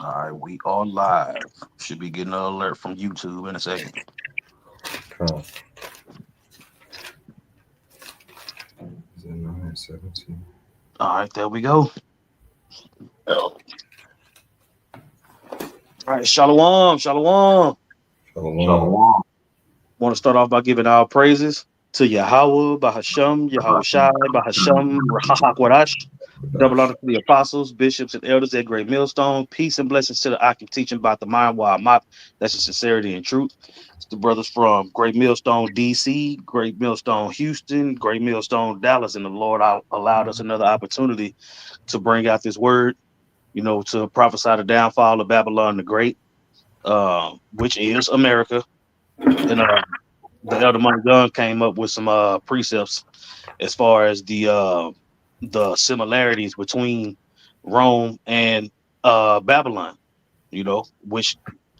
All right, we are live. Should be getting an alert from YouTube in a second. Con. Is it 9:17? All right, there we go. All right, shalom, shalom. Shalom. Want to start off by giving our praises to Yahweh, Bahasham, Yahweh Shai, Bahasham, Rahak Double honor to the apostles, bishops, and elders at Great Millstone. Peace and blessings to the Akim teaching about the mind while I'm. That's the sincerity and truth. It's the brothers from Great Millstone, DC, Great Millstone, Houston, Great Millstone, Dallas, and the Lord allowed us another opportunity to bring out this word, to prophesy the downfall of Babylon the Great, which is America. And the Elder Money Gun came up with some precepts as far as the similarities between Rome and Babylon, which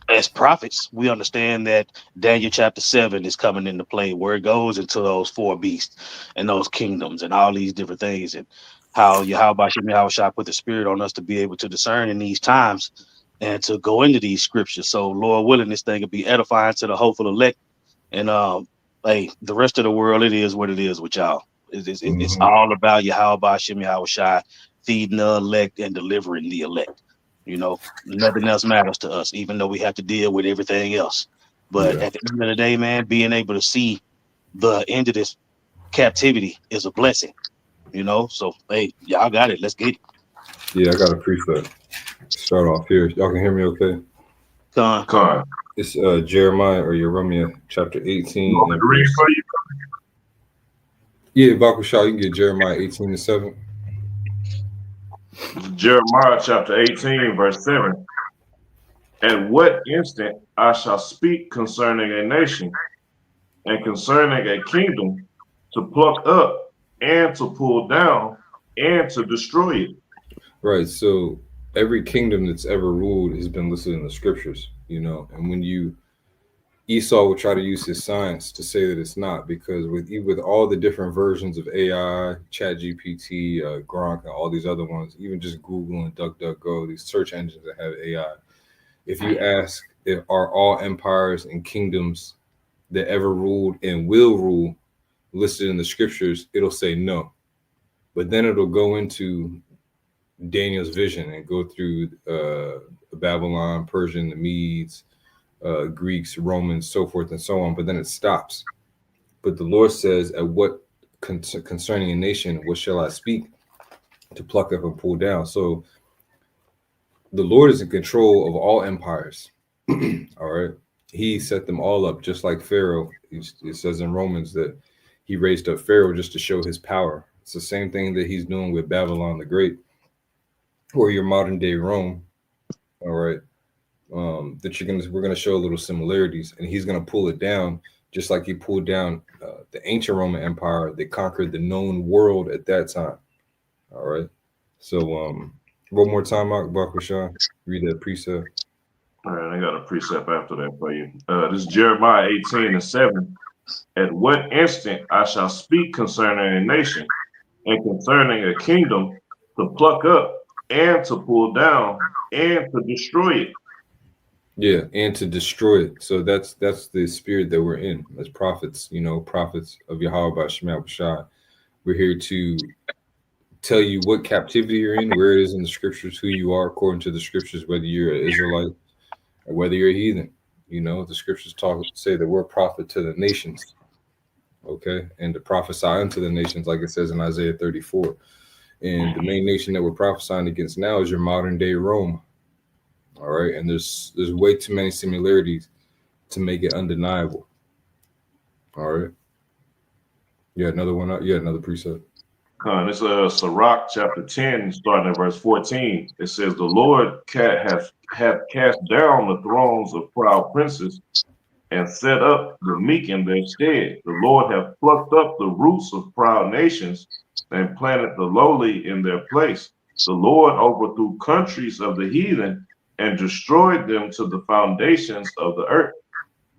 as prophets, we understand that Daniel chapter 7 is coming into play, where it goes into those four beasts and those kingdoms and all these different things, and how Yahweh put the spirit on us to be able to discern in these times and to go into these scriptures. So, Lord willing, this thing will be edifying to the hopeful elect. And hey, the rest of the world, it is what it is with y'all. It's Mm-hmm. all about Yahweh Shai feeding the elect and delivering the elect. Nothing else matters to us, even though we have to deal with everything else. But Yeah. at the end of the day, man, being able to see the end of this captivity is a blessing. So hey, y'all got it. Let's get it. Yeah, I got a precept. Start off here. Y'all can hear me okay? Con. It's Jeremiah or Jeremiah chapter You 18 want me and to read verse. for you? Yeah, Bakushal, you can get Jeremiah 18:7. This is Jeremiah chapter 18, verse 7. At what instant I shall speak concerning a nation and concerning a kingdom to pluck up and to pull down and to destroy it. Right. So every kingdom that's ever ruled has been listed in the scriptures, and when you Esau will try to use his science to say that it's not, because with all the different versions of AI, ChatGPT, Gronk, and all these other ones, even just Google and DuckDuckGo, these search engines that have AI, if you ask if are all empires and kingdoms that ever ruled and will rule listed in the scriptures, it'll say no. But then it'll go into Daniel's vision and go through Babylon, Persian, the Medes, Greeks, Romans, so forth and so on. But then it stops. But the Lord says, "At what concerning a nation, what shall I speak to pluck up and pull down?" So the Lord is in control of all empires. All right, He set them all up, just like Pharaoh. It says in Romans that He raised up Pharaoh just to show His power. It's the same thing that He's doing with Babylon the Great, or your modern day Rome. All right, that we're gonna show little similarities, and he's gonna pull it down just like he pulled down the ancient Roman Empire that conquered the known world at that time. All right. So one more time, Bakushan, read that precept. All right, I got a precept after that for you. This is Jeremiah 18 and 7. At what instant I shall speak concerning a nation and concerning a kingdom to pluck up and to pull down and to destroy it. Yeah, and to destroy it. So that's the spirit that we're in as prophets. Prophets of Yahweh by Shema Bashai. We're here to tell you what captivity you're in, where it is in the scriptures, who you are according to the scriptures, whether you're an Israelite or whether you're a heathen. The scriptures say that we're a prophet to the nations, okay, and to prophesy unto the nations, like it says in Isaiah 34. And the main nation that we're prophesying against now is your modern day Rome. All right, and there's way too many similarities to make it undeniable. All right, yeah, another one. Yeah, another precept. This is Sirach chapter 10, starting at verse 14. It says, the Lord hath cast down the thrones of proud princes and set up the meek in their stead. The Lord hath plucked up the roots of proud nations and planted the lowly in their place. The Lord overthrew countries of the heathen and destroyed them to the foundations of the earth.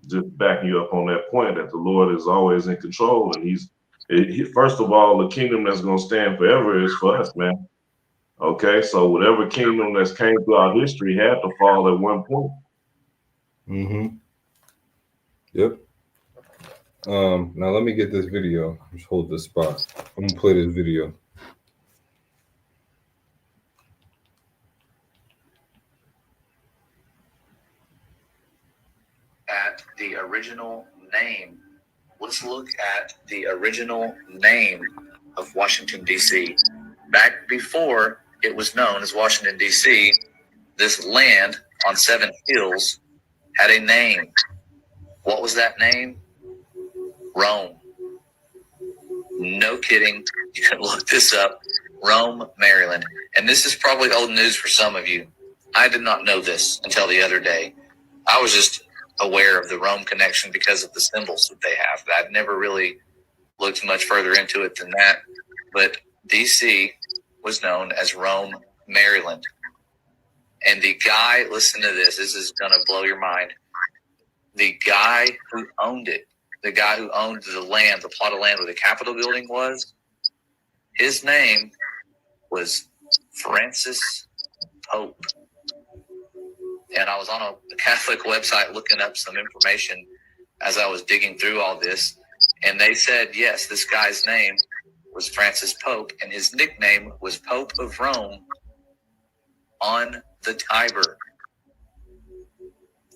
Just backing you up on that point that the Lord is always in control, and first of all, the kingdom that's going to stand forever is for us, man. Okay, so whatever kingdom that's came throughout history had to fall at one point. Mm-hmm. Yep. Now let me get this video. Just hold this spot. I'm gonna play this video. At the original name. Let's look at the original name of Washington, D.C. Back before it was known as Washington, D.C., this land on 7 hills had a name. What was that name? Rome. No kidding. You can look this up. Rome, Maryland. And this is probably old news for some of you. I did not know this until the other day. I was just aware of the Rome connection because of the symbols that they have. I'd never really looked much further into it than that. But DC was known as Rome, Maryland. And the guy, listen to this is going to blow your mind. The guy who owned it, the guy who owned the land, the plot of land where the Capitol building was, his name was Francis Pope. And I was on a Catholic website looking up some information as I was digging through all this. And they said, yes, this guy's name was Francis Pope, and his nickname was Pope of Rome on the Tiber.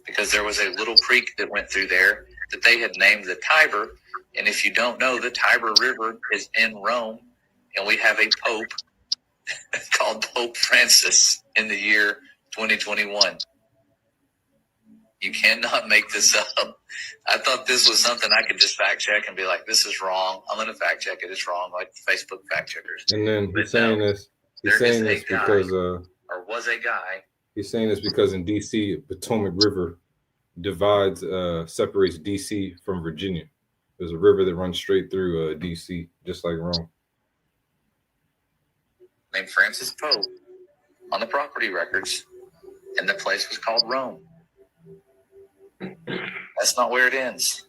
Because there was a little creek that went through there that they had named the Tiber. And if you don't know, the Tiber River is in Rome, and we have a Pope called Pope Francis in the year 2021. You cannot make this up. I thought this was something I could just fact check and be like, this is wrong. I'm going to fact check it. It's wrong, like Facebook fact checkers. And then he's saying this. He's saying this because or was a guy. He's saying this because in DC, Potomac River divides, separates DC from Virginia. There's a river that runs straight through DC, just like Rome. Named Francis Pope on the property records, and the place was called Rome. That's not where it ends.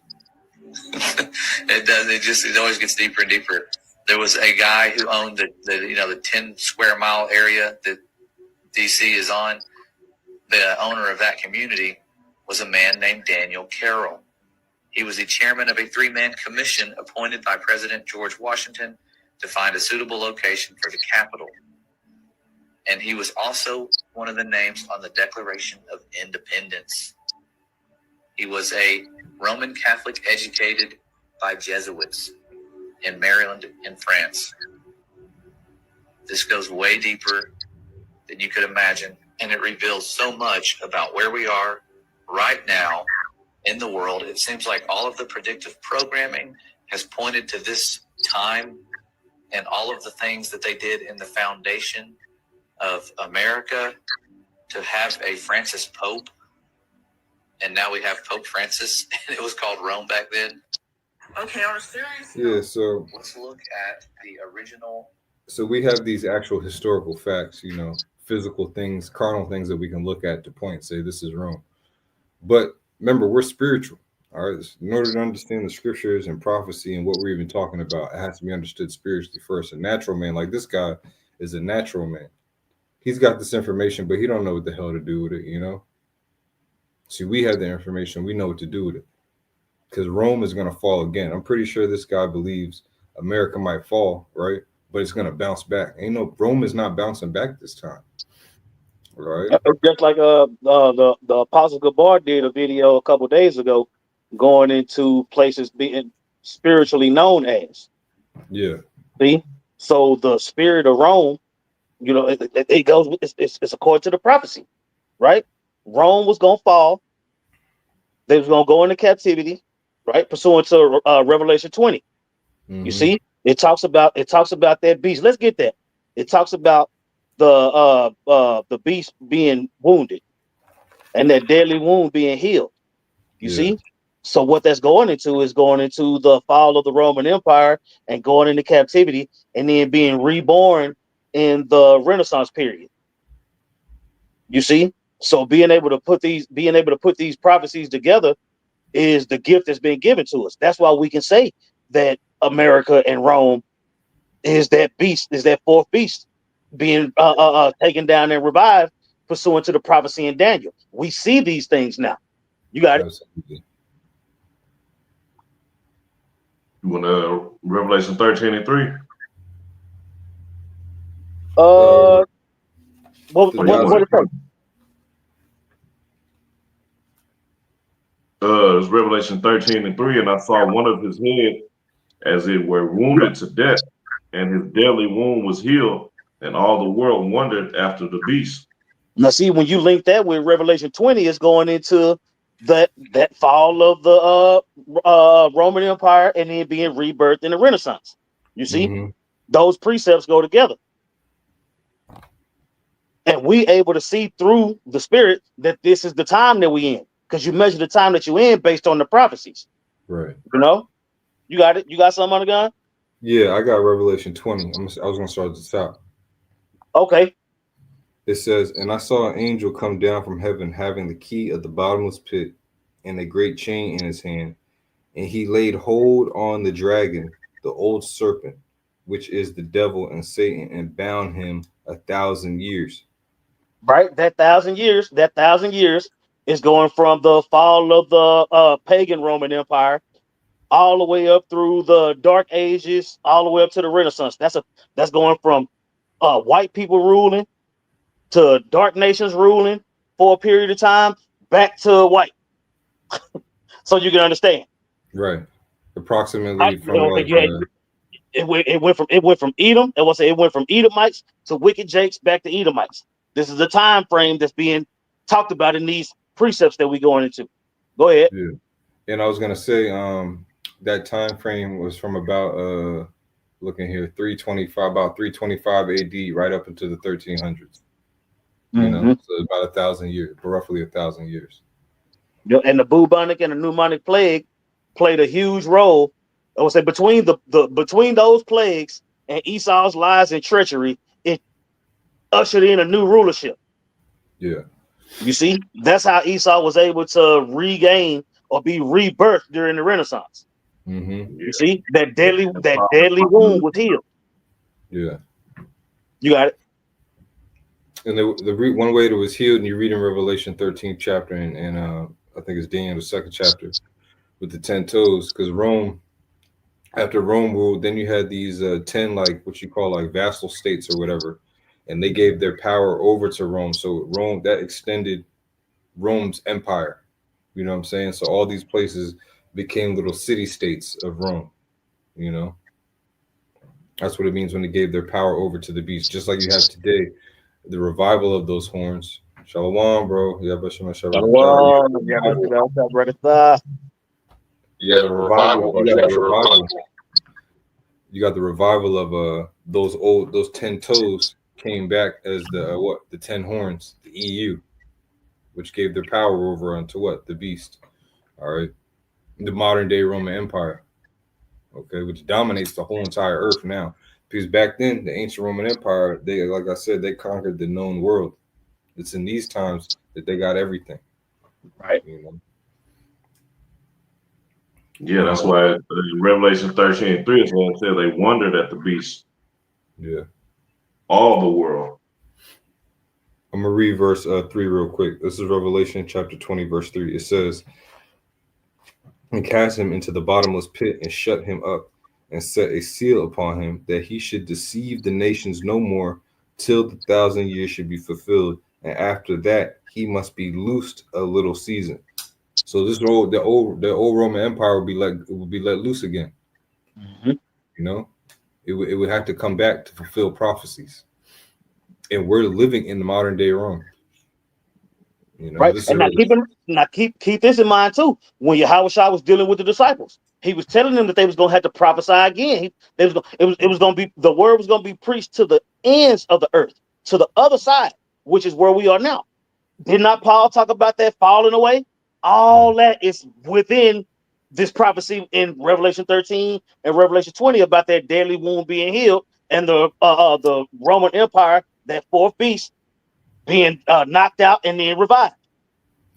It does. It always gets deeper and deeper. There was a guy who owned the 10 square mile area that DC is on. The owner of that community was a man named Daniel Carroll. He was the chairman of a 3-man commission appointed by President George Washington to find a suitable location for the Capitol. And he was also one of the names on the Declaration of Independence. He was a Roman Catholic educated by Jesuits in Maryland and France. This goes way deeper than you could imagine, and it reveals so much about where we are right now in the world. It seems like all of the predictive programming has pointed to this time, and all of the things that they did in the foundation of America to have a Francis Pope. And now we have Pope Francis, and it was called Rome back then. Okay, on a serious note, so let's look at the original. So we have these actual historical facts, physical things, carnal things that we can look at to point and say this is Rome. But remember, we're spiritual. All right. In order to understand the scriptures and prophecy and what we're even talking about, it has to be understood spiritually first. A natural man like this guy is a natural man. He's got this information, but he don't know what the hell to do with it, See, we have the information. We know what to do with it. Because Rome is going to fall again. I'm pretty sure this guy believes America might fall, right? But it's going to bounce back. Rome is not bouncing back this time. Right. Just like the Apostle Gabar did a video a couple days ago going into places being spiritually known as. Yeah. See? So the spirit of Rome, it goes, it's according to the prophecy, right? Rome was going to fall. They was going to go into captivity, right? Pursuant to Revelation 20. Mm-hmm. You see, it talks about that beast. Let's get that. It talks about the beast being wounded and that deadly wound being healed. You see? So what that's going into is going into the fall of the Roman Empire and going into captivity and then being reborn in the Renaissance period. You see? So being able to put these prophecies together is the gift that's been given to us. That's why we can say that America and Rome is that beast, is that fourth beast. being taken down and revived pursuant to the prophecy in Daniel. We see these things now. You got it. Absolutely. You want Revelation 13:3? What Or you want it say? it's Revelation 13:3, and I saw one of his head as it were wounded to death, and his deadly wound was healed, and all the world wondered after the beast. Now, see, when you link that with Revelation 20, it's going into that fall of the Roman Empire and then being rebirthed in the Renaissance. You see, those precepts go together. And we able to see through the spirit that this is the time that we in, because you measure the time that you in based on the prophecies. Right. You know, you got it. You got something on the gun? Yeah, I got Revelation 20. I was going to start at the top. Okay. It says, and I saw an angel come down from heaven having the key of the bottomless pit and a great chain in his hand. And he laid hold on the dragon, the old serpent, which is the devil and Satan, and bound him 1,000 years. Right. That 1,000 years is going from the fall of the pagan Roman Empire all the way up through the Dark Ages, all the way up to the Renaissance. That's going from white people ruling to dark nations ruling for a period of time back to white. So you can understand. Right. Approximately from like it went from Edom. It went from Edomites to wicked Jakes back to Edomites. This is the time frame that's being talked about in these precepts that we're going into. Go ahead. Yeah. And I was gonna say that time frame was from about looking here, 325 AD right up into the 1300s. You know, so about 1,000 years, roughly 1,000 years. And the bubonic and the pneumonic plague played a huge role. I would say between between those plagues and Esau's lies and treachery, it ushered in a new rulership. Yeah. You see, that's how Esau was able to regain or be rebirthed during the Renaissance. You see, that deadly wound was healed. Yeah. You got it. And the one way that was healed, and you read in Revelation 13th chapter, and I think it's Daniel the 2nd chapter, with the 10 toes, because after Rome ruled, then you had these 10 like what you call like vassal states or whatever, and they gave their power over to Rome. So Rome, that extended Rome's empire. You know what I'm saying? So all these places became little city states of Rome. You know, that's what it means when they gave their power over to the beast, just like you have today. The revival of those horns. Shalom, bro. Yeah, but Shalom. You got the revival. You got the revival of those 10 toes came back as the 10 horns, the EU, which gave their power over unto what? The beast. All right. The modern day Roman Empire. Okay, which dominates the whole entire earth now. Because back then, the ancient Roman Empire, they, like I said, they conquered the known world. It's in these times that they got everything. Right. You know? Yeah, that's why Revelation 13:3 is what it said they wondered at the beast. Yeah. All the world. I'm going to read verse 3 real quick. This is Revelation chapter 20, verse 3. It says, and cast him into the bottomless pit and shut him up and set a seal upon him that he should deceive the nations no more till the 1,000 years should be fulfilled. And after that, he must be loosed a little season. So the old Roman Empire would be let loose again. You know, it would have to come back to fulfill prophecies. And we're living in the modern day Rome. You know, right. And keep this in mind too. When Yahushua was dealing with the disciples, he was telling them that they was gonna have to prophesy again. The word was gonna be preached to the ends of the earth, to the other side, which is where we are now. Did not Paul talk about that falling away? All that is within this prophecy in Revelation 13 and Revelation 20 about that deadly wound being healed and the Roman Empire, that fourth beast, being knocked out and then revived.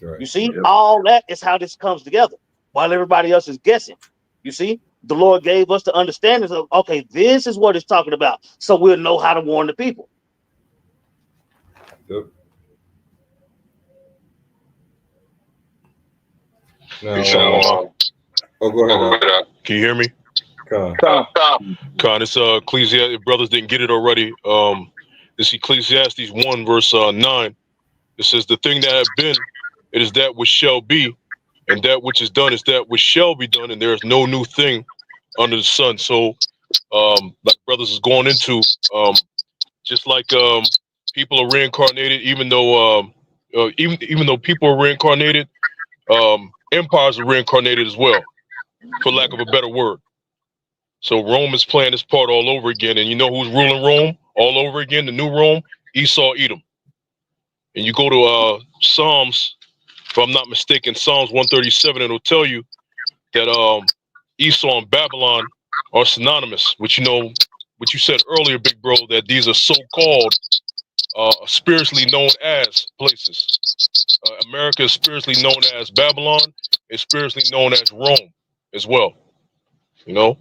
Right. You see, all that is how this comes together while everybody else is guessing. You see, the Lord gave us the understanding of, okay, this is what it's talking about. So we'll know how to warn the people. Yep. Now, So, oh, go ahead. can you hear me? Con. Con, it's Ecclesiastes. Brothers didn't get it already. It's Ecclesiastes 1 verse 9. It says, "The thing that had been, it is that which shall be, and that which is done is that which shall be done, and there is no new thing under the sun." So, like brothers is going into, just like people are reincarnated, even though people are reincarnated, empires are reincarnated as well, for lack of a better word. So Rome is playing its part all over again, and you know who's ruling Rome all over again? The new Rome, Esau, Edom. And you go to Psalms, if I'm not mistaken, Psalms 137, it'll tell you that Esau and Babylon are synonymous. Which what you said earlier, big bro, that these are so-called spiritually known as places. America is spiritually known as Babylon, is spiritually known as Rome as well. You know,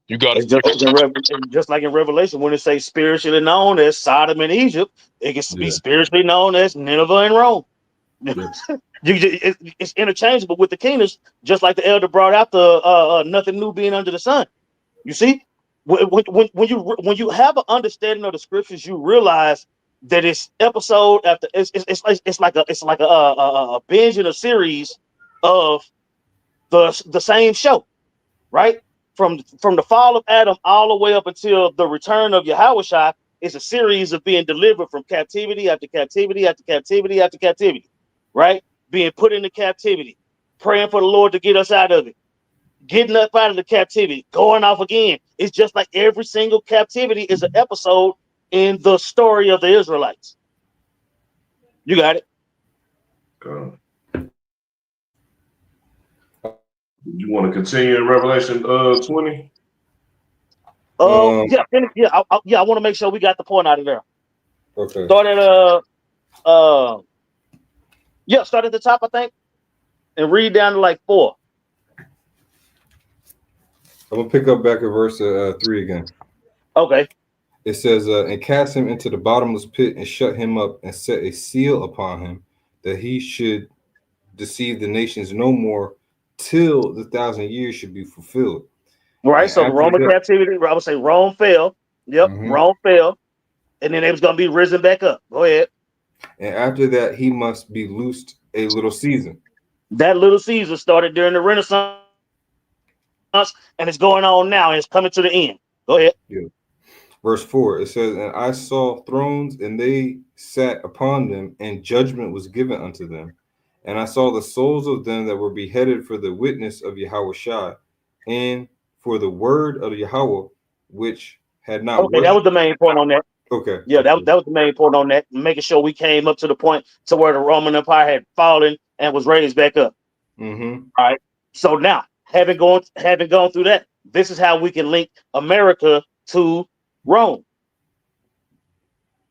you got It's it. just like in Revelation when it says spiritually known as Sodom and Egypt, it can be Yeah. spiritually known as Nineveh and Rome. Yeah. It's interchangeable with the kingdoms, just like the elder brought out the nothing new being under the sun. You see, when you have an understanding of the scriptures, you realize that it's episode after it's like a binge in a series of the same show, right? From the fall of Adam all the way up until the return of Yahushua, it's a series of being delivered from captivity after captivity after captivity after captivity, right? Being put into captivity, praying for the Lord to get us out of it, getting up out of the captivity, going off again. It's just like every single captivity is an episode in the story of the Israelites. You got it. You want to continue in Revelation 20? I want to make sure we got the point out of there. Okay. Start at the top, I think, and read down to like 4. I'm gonna pick up back at verse 3 again. Okay. It says, "And cast him into the bottomless pit, and shut him up, and set a seal upon him, that he should deceive the nations no more, till the 1,000 years should be fulfilled." Right. And So the after Roman that, captivity, I would say Rome fell. Yep. Mhm. Rome fell. And then it was going to be risen back up. Go ahead. and after that, he must be loosed a little season. That little season started during the Renaissance and it's going on now. And it's coming to the end. Go ahead. Yeah. Verse 4, it says, "And I saw thrones, and they sat upon them, and judgment was given unto them. And I saw the souls of them that were beheaded for the witness of Yahweh and for the word of Yahweh, which had not Okay, that was the main point on that. Okay. Yeah, okay. that was the main point on that, making sure we came up to the point to where the Roman Empire had fallen and was raised back up. Mm-hmm. All right. So now, having gone through that, this is how we can link America to Rome.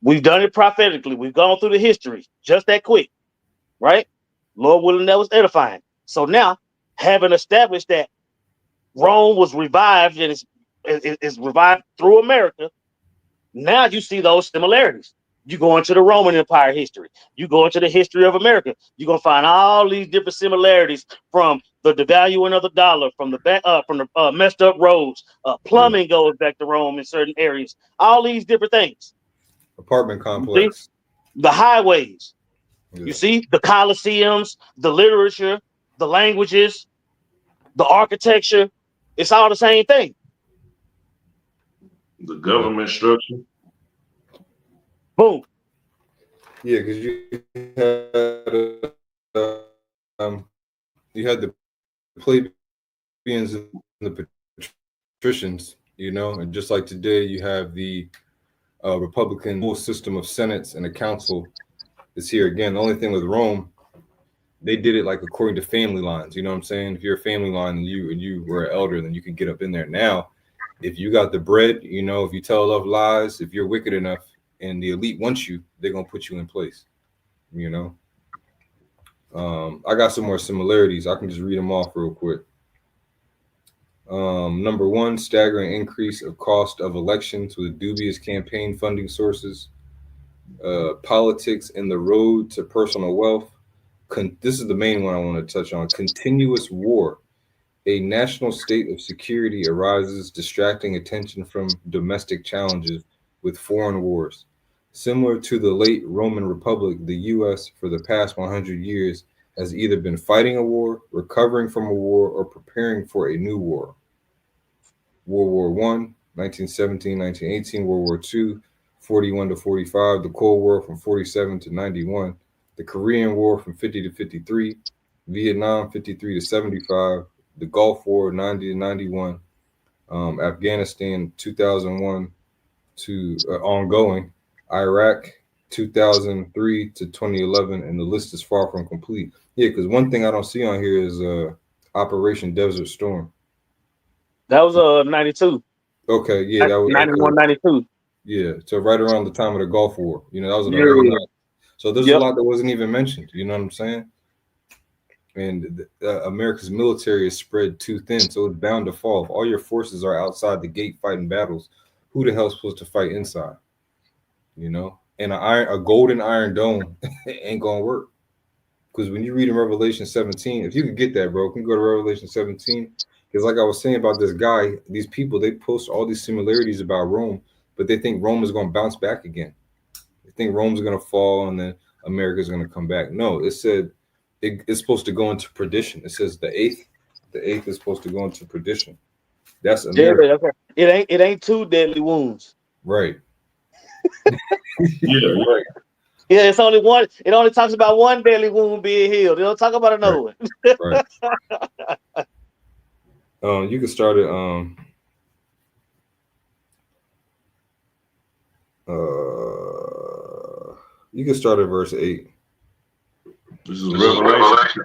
We've done it prophetically. We've gone through the history just that quick, right? Lord willing, that was edifying. So now, having established that Rome was revived and is revived through America, now you see those similarities. You go into the Roman Empire history. You go into the history of America. You're gonna find all these different similarities from the devaluing of the dollar, from the messed up roads. Plumbing goes back to Rome in certain areas. All these different things. Apartment complex. The highways. Yeah. You see the Colosseums, the literature, the languages, the architecture. It's all the same thing. The government structure. Boom. Yeah, because you had the plebeians and the patricians, and just like today, you have the Republican whole system of senates and a council is here again. The only thing with Rome, they did it like according to family lines. You know what I'm saying? If you're a family line and you were an elder, then you can get up in there. Now, if you got the bread, if you tell enough lies, if you're wicked enough, and the elite wants you, they're gonna put you in place. I got some more similarities. I can just read them off real quick. Number 1, staggering increase of cost of elections with dubious campaign funding sources. politics and the road to personal wealth. This is the main one I want to touch on. Continuous war. A national state of security arises, distracting attention from domestic challenges with foreign wars. Similar to the late Roman Republic, the U.S. for the past 100 years has either been fighting a war, recovering from a war, or preparing for a new war. World War One, 1917, 1918, World War Two, 41 to 45, the Cold War from 47 to 91, the Korean War from 50 to 53, Vietnam 53 to 75, the Gulf War 90 to 91, Afghanistan 2001 to ongoing, Iraq 2003 to 2011, and the list is far from complete. Yeah, because one thing I don't see on here is Operation Desert Storm. That was 92. Okay, yeah, that was 91, okay. 92. Yeah, so right around the time of the Gulf War, that was in the early Yeah. 90s. So there's a Yep. lot that wasn't even mentioned. You know what I'm saying? And America's military is spread too thin, so it's bound to fall. If all your forces are outside the gate fighting battles, who the hell's supposed to fight inside? And a golden iron dome ain't gonna work. Because when you read in Revelation 17, if you could get that, bro, can you go to Revelation 17? Because like I was saying about this guy, these people, they post all these similarities about Rome, but they think Rome is going to bounce back again. They think Rome's going to fall and then America's going to come back. No, it said it's supposed to go into perdition. It says the eighth is supposed to go into perdition. That's Yeah, America. okay. It ain't two deadly wounds. Right. Yeah, Right. Yeah, it's only one. It only talks about one deadly wound being healed. It don't talk about another one. Right. You can start it. You can start at verse 8. this is Revelation.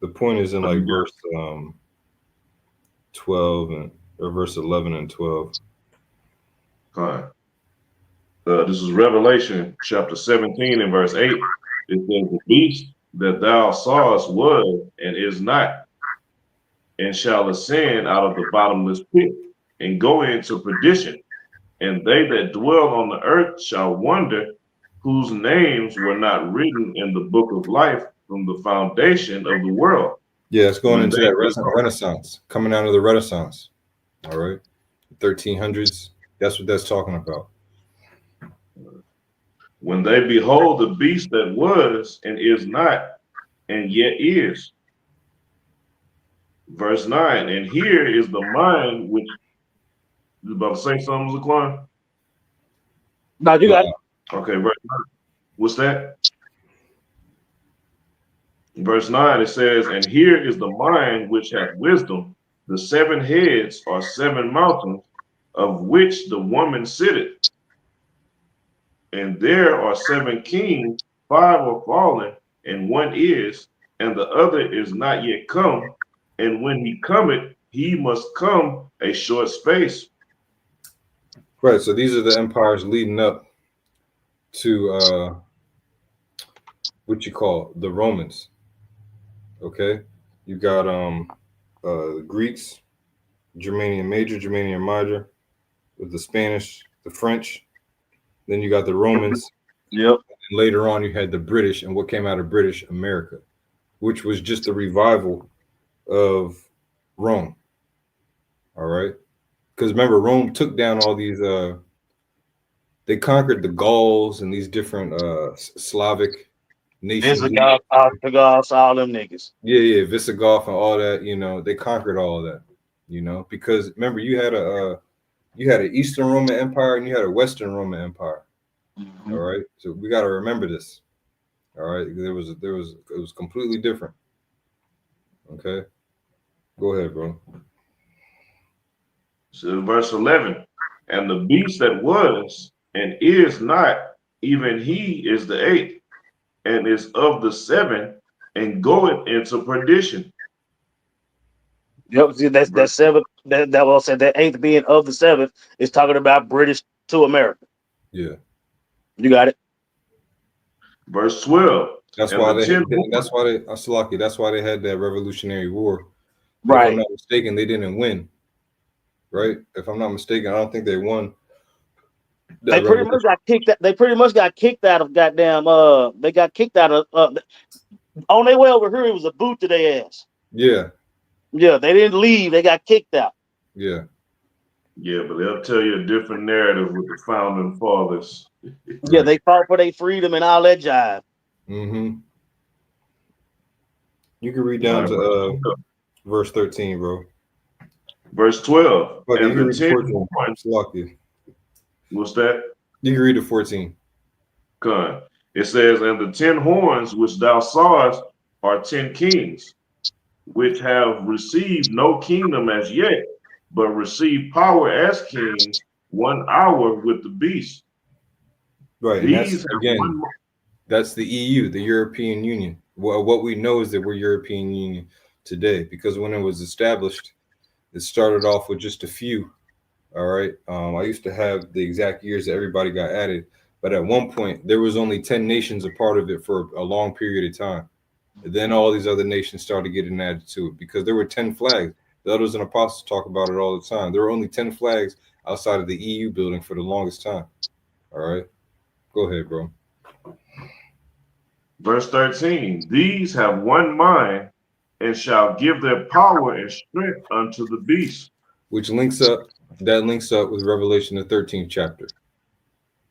The point is in like verse 12 or verse 11 and 12. Fine. This is Revelation chapter 17 and verse 8. It says, the beast that thou sawest was and is not, and shall ascend out of the bottomless pit and go into perdition. And they that dwell on the earth shall wonder, whose names were not written in the book of life from the foundation of the world. Yeah, it's going When into they that Renaissance, coming out of the Renaissance. All right. 1300s. That's what that's talking about. When they behold the beast that was and is not, and yet is. Verse 9, and here is the mind which, you about to say something, Zaquan? No, you got it. Okay, verse 9. What's that? Verse 9, it says, and here is the mind which hath wisdom. The 7 heads are 7 mountains, of which the woman sitteth. And there are 7 kings, 5 are fallen, and 1 is, and the other is not yet come. And when he cometh, he must come a short space. Right. So these are the empires leading up to what you call the Romans. Okay. You got the Greeks, Germanium Major, Germanium Minor, with the Spanish, the French. Then you got the Romans. Yep. And later on, you had the British and what came out of British America, which was just a revival of Rome. All right. Because remember, Rome took down all these, they conquered the Gauls and these different Slavic nations. Visigoths, all them niggas. Yeah, Visigoth and all that, they conquered all of that, because remember you had an Eastern Roman Empire and you had a Western Roman Empire. Mm-hmm. All right. So we got to remember this. All right. It was completely different. Okay. Go ahead, bro. So verse 11, and the beast that was and is not, even he is the 8th, and is of the 7, and goeth into perdition. Yep. See, that's 7th. That was said. That 8th being of the 7th is talking about British to America. Yeah. You got it. Verse 12. That's why they had that Revolutionary War. But Right. if I'm not mistaken, they didn't win. Right? If I'm not mistaken, I don't think they won. They That pretty much revelation. got kicked out. They pretty much got kicked out of goddamn. They got kicked out of. On their way over here, it was a boot to their ass. Yeah, Yeah, they didn't leave. They got kicked out. yeah. Yeah, but they'll tell you a different narrative with the founding fathers. Yeah, Right. they fought for their freedom and all that jive. Mm-hmm. You can read All down right, to verse 13, bro. verse 12. Okay, you And can the read the 10 14. horns, Salakia. what's that? You can read the 14. Con. It says, and the 10 horns which thou sawest are 10 kings, which have received no kingdom as yet, but receive power as kings 1 hour with the beast. Right, and These that's have again, one. that's the EU, the European Union. Well, what we know is that we're European Union today because when it was established, it started off with just a few. All right. I used to have the exact years that everybody got added, but at one point there was only 10 nations a part of it for a long period of time. And then all these other nations started getting added to it because there were 10 flags. The elders and apostles talk about it all the time. There were only 10 flags outside of the EU building for the longest time. All right. Go ahead, bro. Verse 13. These have one mind and shall give their power and strength unto the beast. Which links up with Revelation the 13th chapter.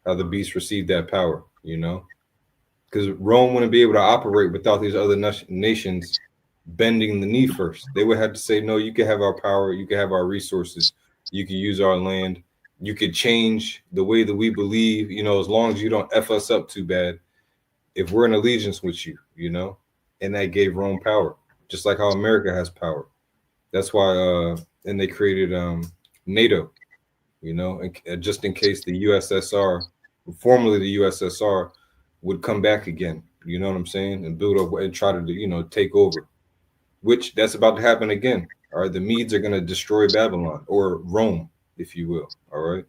How the beast received that power, because Rome wouldn't be able to operate without these other nations bending the knee first. They would have to say, no, you can have our power, you can have our resources, you can use our land, you could change the way that we believe, as long as you don't F us up too bad, if we're in allegiance with you, and that gave Rome power, just like how America has power. That's why, and they created NATO, and just in case the USSR, formerly the USSR, would come back again. You know what I'm saying? And build up and try to, take over, which that's about to happen again. All right. The Medes are going to destroy Babylon or Rome, if you will. All right.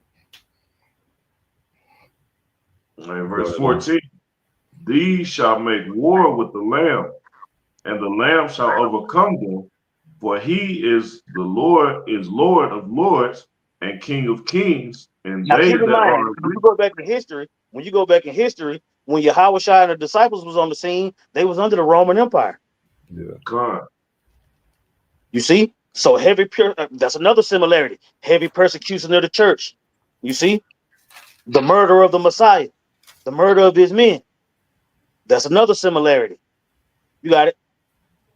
And verse 14. These shall make war with the Lamb, and the Lamb shall overcome them, for he is Lord of lords and King of kings, and Now they keep in that mind, are when you go back in history, when Yahweh and the disciples was on the scene, they was under the Roman Empire. Yeah. God. You see? So that's another similarity. Heavy persecution of the church. You see? The murder of the Messiah, the murder of his men. That's another similarity. You got it.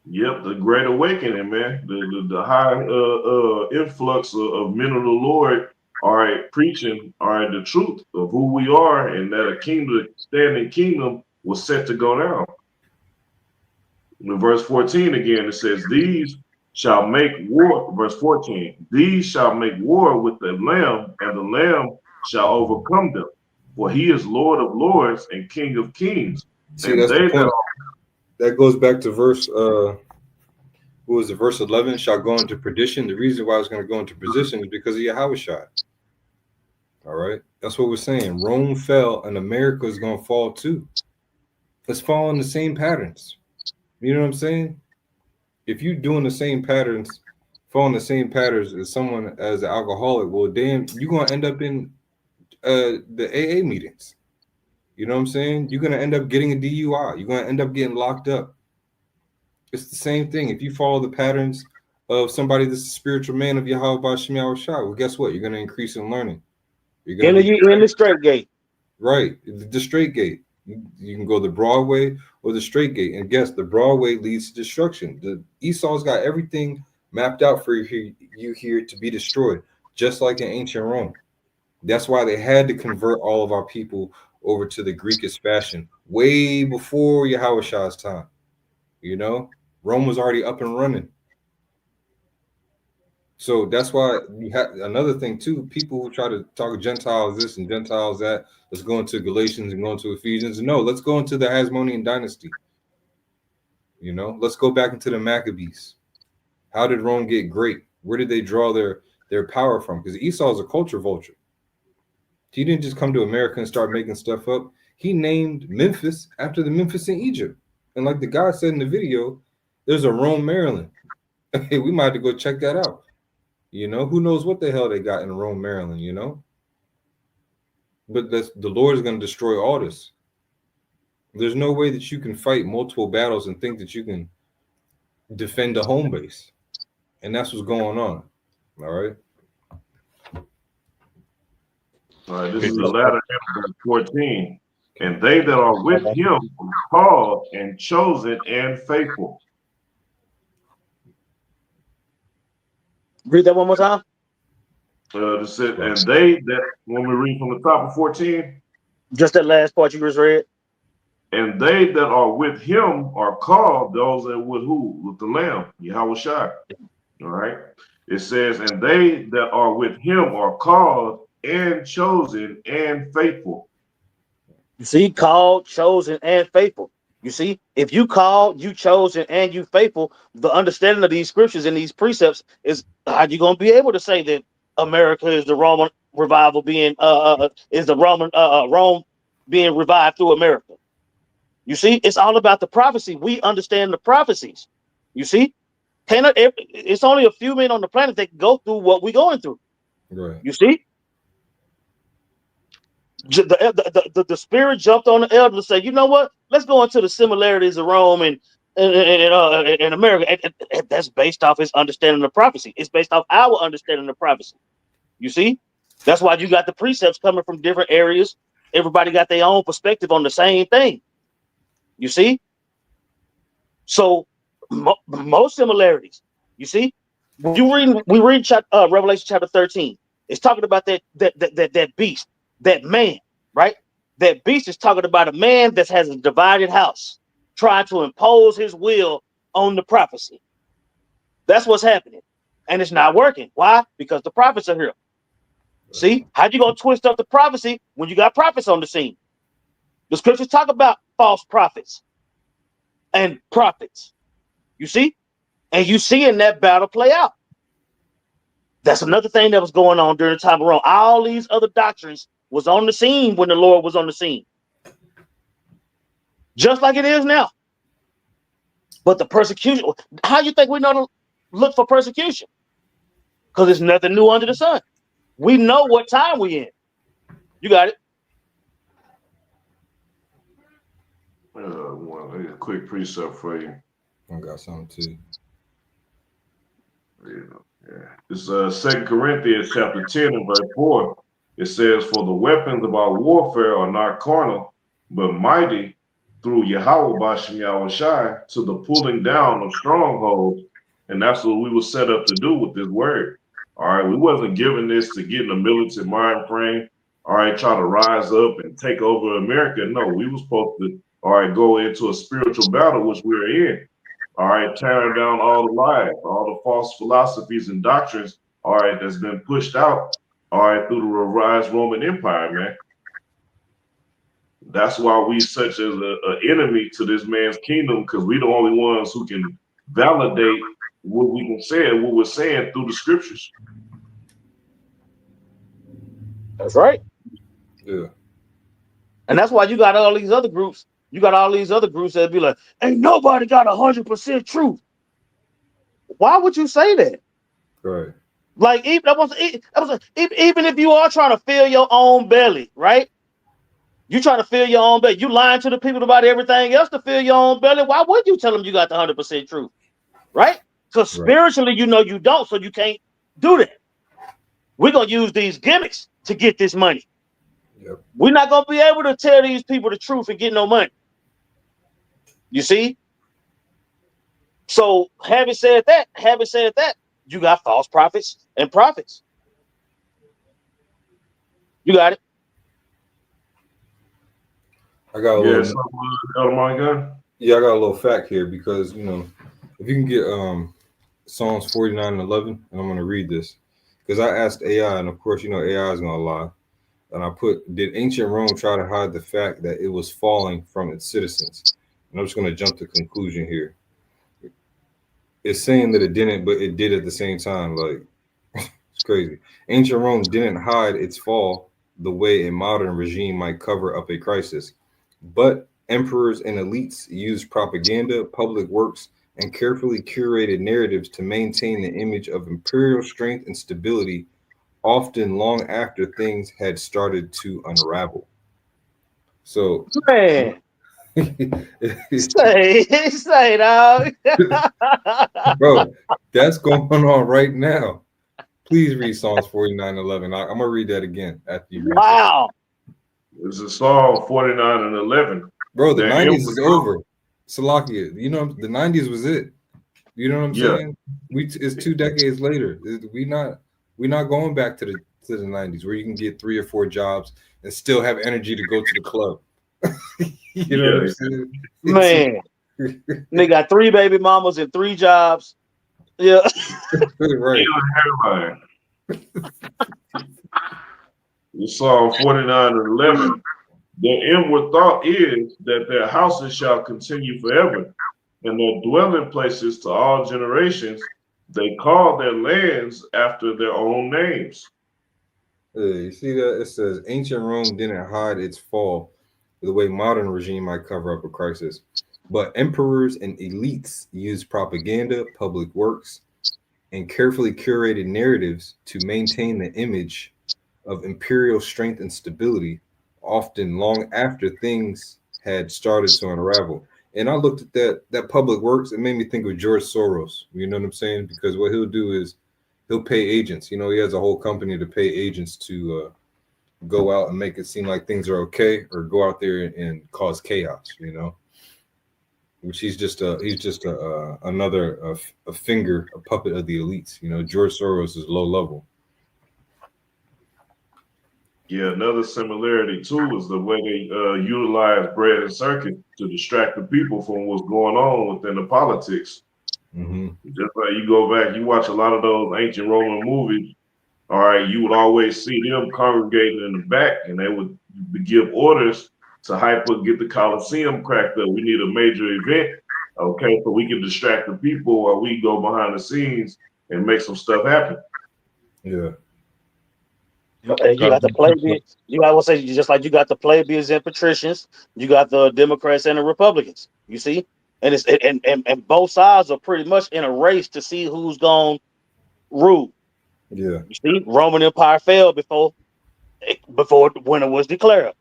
Yep, the Great Awakening, man. The high influx of men of the Lord, all right, preaching, all right, the truth of who we are, and that a kingdom, standing kingdom, was set to go down. In verse 14 again, it says, These shall make war, verse 14, these shall make war with the Lamb, and the Lamb shall overcome them. For he is Lord of lords and King of kings. See, And that's the they that point. That goes back to verse, what was it, verse 11, shall go into perdition. The reason why it's going to go into position is because of Yahweh shot. All right. That's what we're saying. Rome fell and America is going to fall too. Let's follow in the same patterns. You know what I'm saying? If you're doing the same patterns, following the same patterns as someone as an alcoholic, well, damn, you're going to end up in the AA meetings. You know what I'm saying? You're going to end up getting a DUI. You're going to end up getting locked up. It's the same thing. If you follow the patterns of somebody that's a spiritual man of Yahweh Bashim Yahweh Shah, well, guess what? You're going to increase in learning. You're going to be In the straight gate. right. The straight gate. You can go the broad way or the straight gate. And guess the broad way leads to destruction. The Esau's got everything mapped out for you here to be destroyed, just like in ancient Rome. That's why they had to convert all of our people over to the Greekish fashion way before Yahweh Shah's time. Rome was already up and running. So that's why you have another thing too. People who try to talk Gentiles this and Gentiles that. Let's go into Galatians and go into Ephesians. No, let's go into the Hasmonean dynasty. Let's go back into the Maccabees. How did Rome get great? Where did they draw their power from? Because Esau is a culture vulture. He didn't just come to America and start making stuff up. He named Memphis after the Memphis in Egypt. And like the guy said in the video, there's a Rome, Maryland. Hey, we might have to go check that out. Who knows what the hell they got in Rome, Maryland, But the Lord is going to destroy all this. There's no way that you can fight multiple battles and think that you can defend a home base. And that's what's going on. All right. All right, this is the latter end of verse 14. And they that are with him are called and chosen and faithful. Read that one more time. This is, and they that, when we read from the top of 14, Just that last part you just read. and they that are with him are called, those that with who? With the Lamb, Yahweh Shai. All right. It says, and they that are with him are called and chosen and faithful. You see, called, chosen, and faithful. You see, if you called, you chosen, and you faithful, the understanding of these scriptures and these precepts is how you gonna be able to say that America is the Roman revival being is the Roman Rome being revived through America. You see, it's all about the prophecy. We understand the prophecies. You see, it's only a few men on the planet that go through what we're going through. Right. You see, the spirit jumped on the elder to say, you know what? Let's go into the similarities of Rome and America. And that's based off his understanding of prophecy. It's based off our understanding of prophecy. You see, that's why you got the precepts coming from different areas. Everybody got their own perspective on the same thing. You see, so most similarities. You see, when we read Revelation chapter 13. It's talking about that beast, that man, right? That beast is talking about a man that has a divided house, trying to impose his will on the prophecy. That's what's happening, and it's not working. Why? Because the prophets are here. See, how you gonna twist up the prophecy when you got prophets on the scene? The scriptures talk about false prophets and prophets. You see, and you seeing that battle play out. That's another thing that was going on during the time of Rome. All these other doctrines was on the scene when the Lord was on the scene, just like it is now. But the persecution, how you think we know to look for persecution? Because there's nothing new under the sun. We know what time we in. You got it. One quick precept for you. I got something too. Yeah. It's 2 Corinthians chapter 10 and verse 4. It says, for the weapons of our warfare are not carnal, but mighty through Yahweh Bashem Yahweh Shai to the pulling down of strongholds. And that's what we were set up to do with this word. All right. We wasn't given this to get in a militant mind frame. All right. Try to rise up and take over America. No, we were supposed to, all right, go into a spiritual battle, which we're in. All right, tearing down all the lies, all the false philosophies and doctrines, all right, that's been pushed out, all right, through the revised Roman Empire, man. That's why we such as an enemy to this man's kingdom, because we're the only ones who can validate what we can say and what we're saying through the scriptures. That's right. Yeah. And that's why you got all these other groups. You got all these other groups that be like, ain't nobody got 100% truth. Why would you say that? Right. Like, even if you are trying to fill your own belly, right? You trying to fill your own belly. You lying to the people about everything else to fill your own belly. Why would you tell them you got the 100% truth? Right? Because spiritually, you know you don't, so you can't do that. We're going to use these gimmicks to get this money. Yep. We're not going to be able to tell these people the truth and get no money. You see? So having said that, you got false prophets and prophets. You got it. I got a Yeah, little. Yeah, I got a little fact here because if you can get Psalms 49 and 11, and I'm going to read this because I asked AI, and of course AI is going to lie. And I put, did ancient Rome try to hide the fact that it was falling from its citizens? And I'm just going to jump to conclusion here. It's saying that it didn't, but it did at the same time. Like, it's crazy. Ancient Rome didn't hide its fall the way a modern regime might cover up a crisis. But emperors and elites used propaganda, public works, and carefully curated narratives to maintain the image of imperial strength and stability, often long after things had started to unravel. So, Man, say, dog. bro, that's going on right now. Please read Psalms 49:11. I'm gonna read that again after you read this. Wow. It's a Psalm 49 and 11. Bro, the The 90s inward is over. Salakia, you know the 90s was it. You know what I'm Yeah. saying? It's 2 decades later. We not going back to the 90s where you can get 3 or 4 jobs and still have energy to go to the club. You know what I'm saying? Man, they got 3 baby mamas and 3 jobs. Yeah. Right. Hairline. It's Psalm 49 and 11. Their inward thought is that their houses shall continue forever, and their dwelling places to all generations. They call their lands after their own names. You see that? It says ancient Rome didn't hide its fall the way modern regime might cover up a crisis. But emperors and elites used propaganda, public works, and carefully curated narratives to maintain the image of imperial strength and stability, often long after things had started to unravel. And I looked at that public works, it made me think of George Soros. You know what I'm saying? Because what he'll do is he'll pay agents. You know, he has a whole company to pay agents to go out and make it seem like things are okay, or go out there and cause chaos. You know, which he's just another a finger, a puppet of the elites. You know, George Soros is low level. Yeah, another similarity too is the way they utilize bread and circus to distract the people from what's going on within the politics. Mm-hmm. Just like you go back, you watch a lot of those ancient Roman movies. All right, you would always see them congregating in the back, and they would give orders to get the Colosseum cracked up. We need a major event, okay, so we can distract the people while we go behind the scenes and make some stuff happen. Yeah. You got the plebeians. You got say just like you got the plebeians and patricians. You got the Democrats and the Republicans. You see, and it's and both sides are pretty much in a race to see who's going to rule. Yeah. You see, Roman Empire fell before the winner was declared.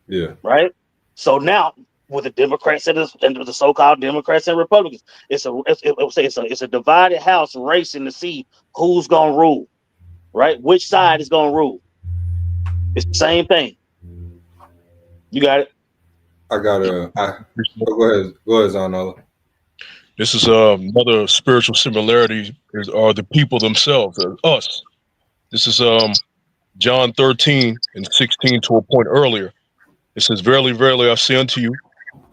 Yeah. Right. So now with the Democrats and the so-called Democrats and Republicans, it's a divided house racing to see who's going to rule. Right, which side is going to rule? It's the same thing. You got it. I got go ahead, Zanella. This is another spiritual similarity are the people themselves, us. This is John 13 and 16 to a point earlier. It says, "Verily, verily, I say unto you,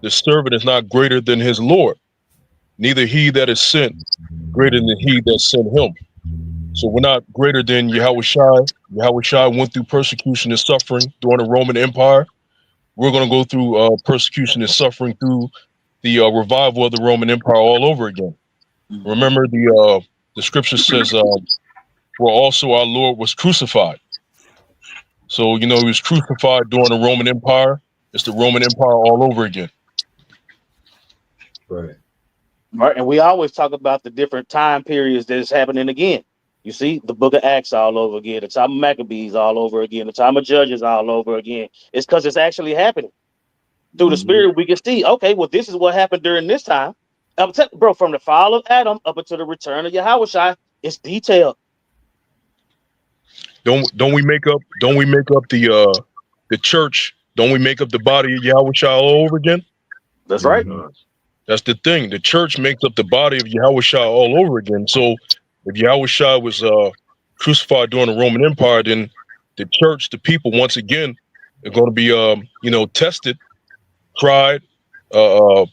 the servant is not greater than his Lord, neither he that is sent greater than he that sent him." So we're not greater than Yahushua. Yahushua went through persecution and suffering during the Roman Empire. We're going to go through persecution and suffering through the revival of the Roman Empire all over again. Remember, the scripture says, "For also our Lord was crucified." So he was crucified during the Roman Empire. It's the Roman Empire all over again. Right. Right, and we always talk about the different time periods that is happening again. You see, the Book of Acts all over again, the time of Maccabees all over again, the time of Judges all over again. It's because it's actually happening. Through the Spirit, we can see, okay, well, this is what happened during this time. Bro, from the fall of Adam up until the return of Yahushua, it's detailed. Don't we make up the church? Don't we make up the body of Yahushua all over again? That's right. That's the thing. The church makes up the body of Yahushua all over again. So if Yahushua was crucified during the Roman Empire, then the church, the people, once again, are going to be tested, tried, put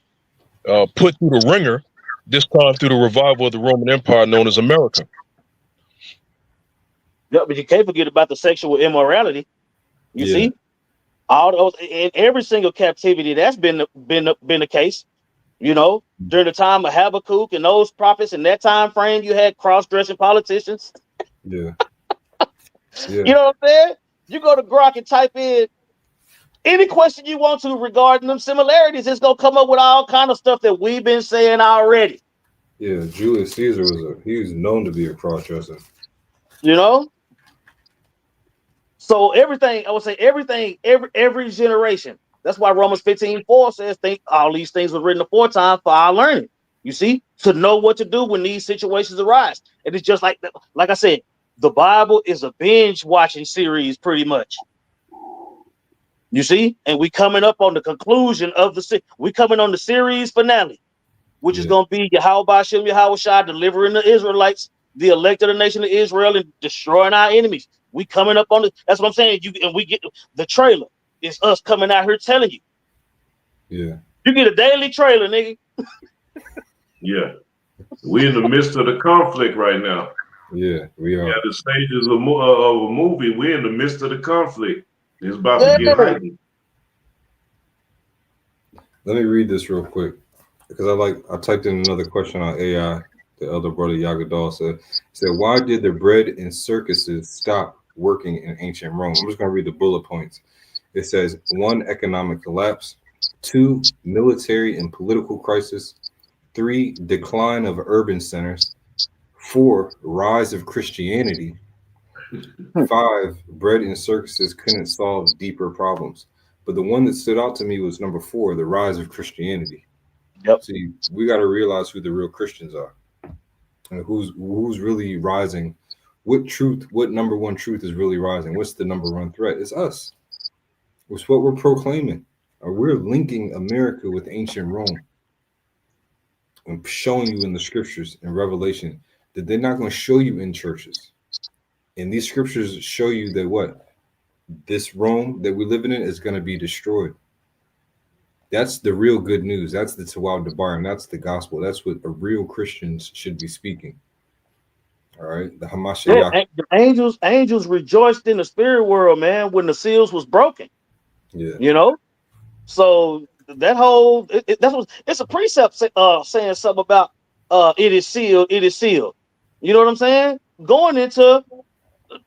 through the ringer. This time through the revival of the Roman Empire, known as America. Yeah, but you can't forget about the sexual immorality. You see, all those in every single captivity that's been the case. During the time of Habakkuk and those prophets in that time frame, you had cross-dressing politicians. Yeah. You know what I'm saying? You go to Grok and type in any question you want to regarding them similarities, it's gonna come up with all kind of stuff that we've been saying already. Yeah, Julius Caesar was known to be a cross-dresser. So everything, I would say everything, every generation. That's why Romans 15:4 says, think all these things were written aforetime for our learning. You see, to know what to do when these situations arise. And it's just like I said, the Bible is a binge watching series, pretty much. You see, and we coming up on the conclusion of we coming on the series finale, which is Yeah. going to be Yahweh Hashem Yahweh Shai delivering the Israelites, the elect of the nation of Israel, and destroying our enemies. We coming up on it. That's what I'm saying. And we get the trailer. It's us coming out here telling you. Yeah. You get a daily trailer, nigga. Yeah. We're in the midst of the conflict right now. Yeah, we are. Yeah, the stages of a movie. We're in the midst of the conflict. It's about to get Yeah. heightened. Let me read this real quick because I typed in another question on AI. The elder brother Yagadol said, why did the bread and circuses stop working in ancient Rome? I'm just going to read the bullet points. It says 1, economic collapse, 2, military and political crisis, 3, decline of urban centers, 4, rise of Christianity, 5, bread and circuses couldn't solve deeper problems. But the one that stood out to me was number 4, the rise of Christianity. Yep. See, we got to realize who the real Christians are and who's really rising. What number one truth is really rising? What's the number one threat? It's us. It's what we're proclaiming. We're linking America with ancient Rome and showing you in the scriptures and Revelation that they're not going to show you in churches. And these scriptures show you that what? This Rome that we're living in is going to be destroyed. That's the real good news. That's the Tawab Debarim. That's the gospel. That's what a real Christians should be speaking. All right. The Hamashiach. Yeah, the angels rejoiced in the spirit world, man, when the seals was broken. Yeah. You know? So that whole it's a precept saying something about it is sealed, it is sealed. You know what I'm saying? Going into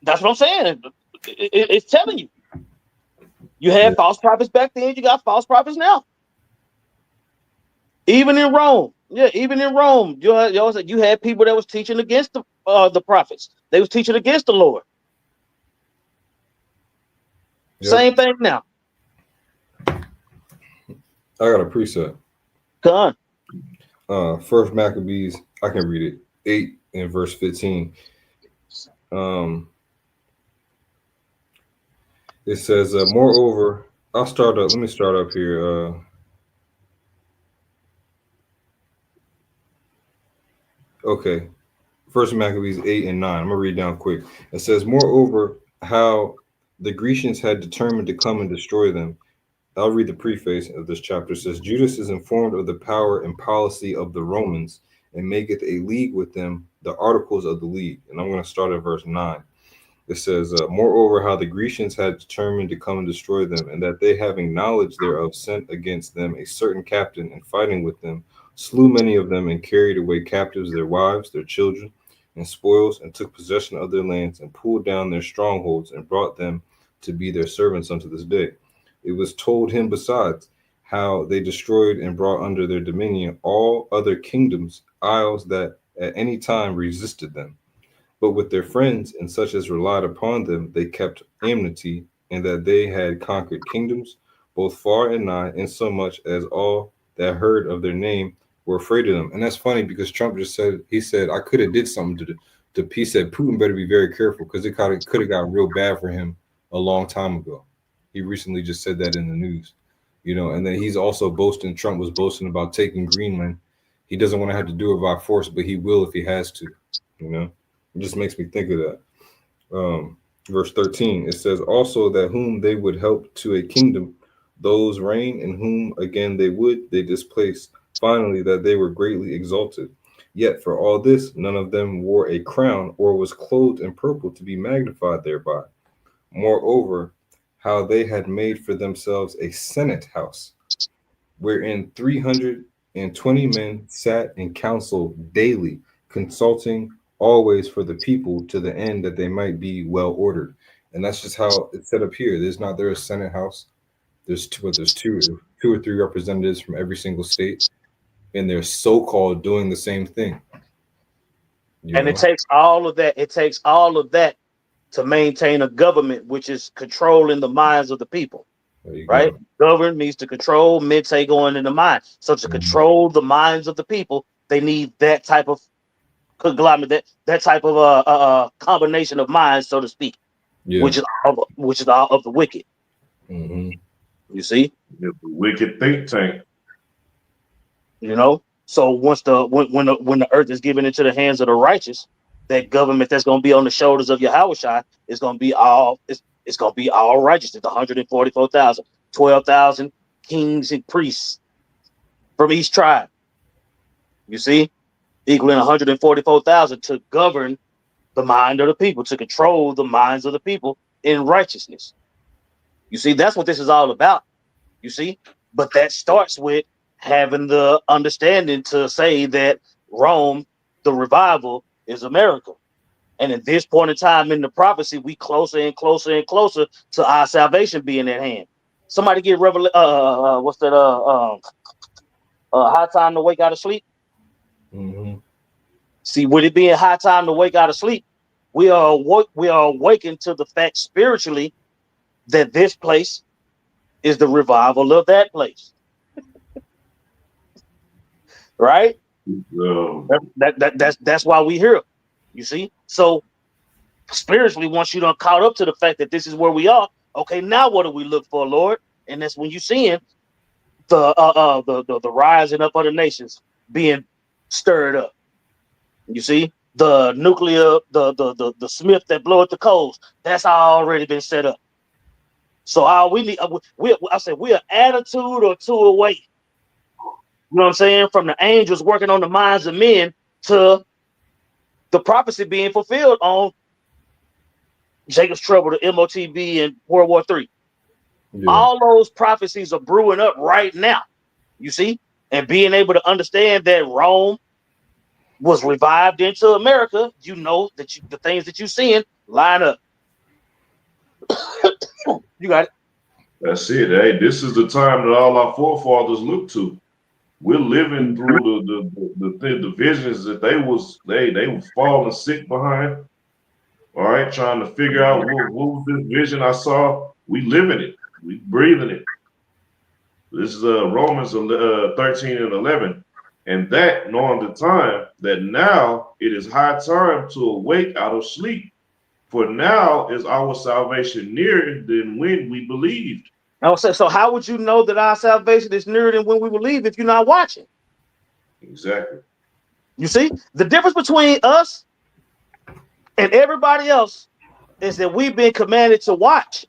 that's what I'm saying. It's telling you. You had false prophets back then, you got false prophets now. Even in Rome. Yeah, even in Rome, you had people that was teaching against the prophets. They was teaching against the Lord. Yep. Same thing now. I got a precept. Come on. First Maccabees, I can read it. 8 and verse 15. It says, moreover, let me start up here. Okay. First Maccabees 8 and 9. I'm gonna read down quick. It says, moreover, how the Grecians had determined to come and destroy them. I'll read the preface of this chapter. It says, Judas is informed of the power and policy of the Romans and maketh a league with them, the articles of the league. And I'm going to start at verse 9. It says, moreover, how the Grecians had determined to come and destroy them, and that they, having knowledge thereof, sent against them a certain captain, and fighting with them, slew many of them, and carried away captives their wives, their children, and spoils, and took possession of their lands, and pulled down their strongholds, and brought them to be their servants unto this day. It was told him besides how they destroyed and brought under their dominion all other kingdoms, isles that at any time resisted them. But with their friends and such as relied upon them, they kept enmity, and that they had conquered kingdoms, both far and nigh, insomuch as all that heard of their name were afraid of them. And that's funny because Trump just said, he said, I could have did something he said, Putin better be very careful because it could have got real bad for him a long time ago. He recently just said that in the news, and then he's also boasting, Trump was boasting about taking Greenland. He doesn't want to have to do it by force, but he will if he has to, It just makes me think of that. Verse 13, it says also that whom they would help to a kingdom, those reign, and whom again they displaced. Finally, that they were greatly exalted. Yet for all this, none of them wore a crown or was clothed in purple to be magnified thereby. Moreover, how they had made for themselves a senate house, wherein 320 men sat in council daily, consulting always for the people, to the end that they might be well ordered. And that's just how it's set up here. There's a senate house. There's two or three representatives from every single state, and they're so-called doing the same thing. It takes all of that. It takes all of that to maintain a government which is controlling the minds of the people. There you Right? go. Govern means to control, mente going in the mind. So to control the minds of the people, they need that type of conglomerate, that type of combination of minds, so to speak, Yeah. which is all of the wicked. hmm You see, It's a wicked think tank. you know. So once when the earth is given into the hands of the righteous, that government that's going to be on the shoulders of Yahushua is going to be all it's going to be all righteous. It's 144,000, 12,000 kings and priests from each tribe. You see, equaling 144,000 to govern the mind of the people, to control the minds of the people in righteousness. You see, that's what this is all about. You see, but that starts with having the understanding to say that Rome, the revival, is America. And at this point in time in the prophecy, we closer and closer and closer to our salvation being at hand. Somebody get what's that? High time to wake out of sleep. hmm See, with it being high time to wake out of sleep, we are awakened to the fact spiritually that this place is the revival of that place. Right? That's why we here. You see? So spiritually, once you done caught up to the fact that this is where we are, okay, now what do we look for, Lord? And that's when you seeing the rising up of the nations being stirred up. You see? The nuclear, the Smith that blow up the coals, that's already been set up. So all we need, I said, we're an attitude or two away. You know what I'm saying? From the angels working on the minds of men to the prophecy being fulfilled on Jacob's Trouble, the MOTB, and World War III. Yeah. All those prophecies are brewing up right now. You see? And being able to understand that Rome was revived into America, you know that the things that you're seeing line up. You got it. That's it. Hey, this is the time that all our forefathers looked to. We're living through the visions that they were falling sick behind. All right, trying to figure out what was this vision I saw. We living it. We breathing it. This is Romans 13 and 11. And that knowing the time, that now it is high time to awake out of sleep. For now is our salvation nearer than when we believed. So how would you know that our salvation is nearer than when we believe if you're not watching? Exactly. You see, the difference between us and everybody else is that we've been commanded to watch.